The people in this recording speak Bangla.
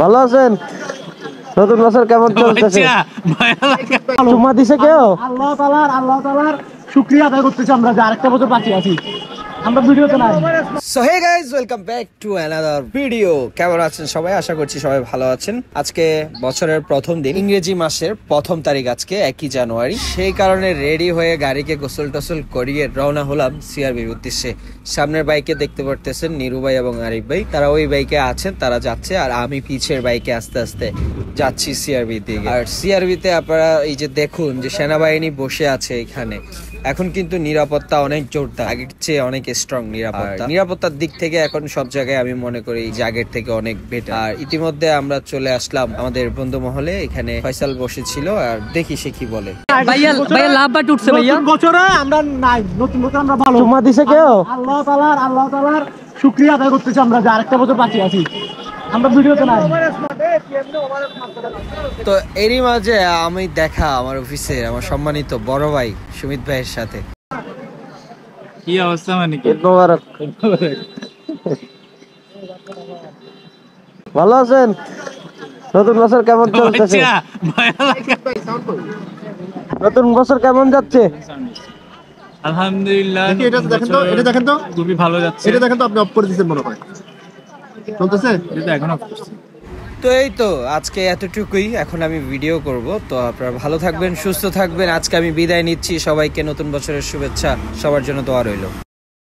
ভালো আছেন? নতুন বছর কেমন চলতেছে? চুমা দিছে কেউ? আল্লাহ তাআলার শুকরিয়া আদায় করতেছি আমরা যে আরেকটা বছর বাঁচি আছি। আমরা ভিডিওতে নাই। So hey guys, welcome back to another video. কেমন আছেন সবাই? আশা করছি সবাই ভালো আছেন। আজকে বছরের প্রথম দিন, ইংরেজি মাসের 1 তারিখ, আজকে 1 জানুয়ারি। সেই কারণে রেডি হয়ে গাড়িকে গোসল টোসল করিয়ে রওনা হলাম সিআরবির উদ্দেশ্যে। সামনের বাইকে দেখতে পারতেছেন নিরু ভাই এবং আরিফ ভাই, তারা ওই বাইকে আছেন, তারা যাচ্ছে, আর আমি পিছের বাইকে আস্তে আস্তে যাচ্ছি সিআরবি দিকে। আর সিআরবিতে আপনারা এই যে দেখুন যে সেনাবাহিনী বসে আছে এখানে। এখন কিন্তু নিরাপত্তা অনেক জোরদার, আগের চেয়ে অনেক স্ট্রং নিরাপত্তার দিক থেকে এখন সব জায়গায় আমি মনে করি যে আগের থেকে অনেক বেটার। আর ইতিমধ্যে আমরা চলে আসলাম আমাদের বন্ধু মহলে, এখানে ফয়সাল বসেছিল, আর দেখি সে কি বলে। ভাইয়া লাভ বাট উঠছে ভাইয়া। নতুন বছরে আমরা নাই, নতুন বছর আমরা ভালো। চুমা দিছে কেউ? আল্লাহ তাআলার শুকরিয়া আদায় করতেছি আমরা যে আরেকটা বছর বাঁচি আছি। আমরা ভিডিওতে নাই। তো এরই মাঝে আমি দেখা আমার অফিসে আমার সম্মানিত বড় ভাই সুমিত ভাইয়ের সাথে। কি অবস্থা? মানে কি? ঈদ মোবারক। ভালো আছেন? নতুন বছর কেমন চলতেছে? নতুন বছর কেমন যাচ্ছে? আলহামদুলিল্লাহ। এটা দেখেন তো, এটা দেখেন তো, খুবই ভালো যাচ্ছে। এটা দেখেন তো, আপনি অফ করে দিয়েছেন মনে হয়। চলতেছে? এটা এখন অফ করছি। তো এই তো আজকে এতটুকুই, এখন আমি ভিডিও করব। তো আপনারা ভালো থাকবেন, সুস্থ থাকবেন। আজকে আমি বিদায় নিচ্ছি, সবাইকে নতুন বছরের শুভেচ্ছা, সবার জন্য দোয়া রইল।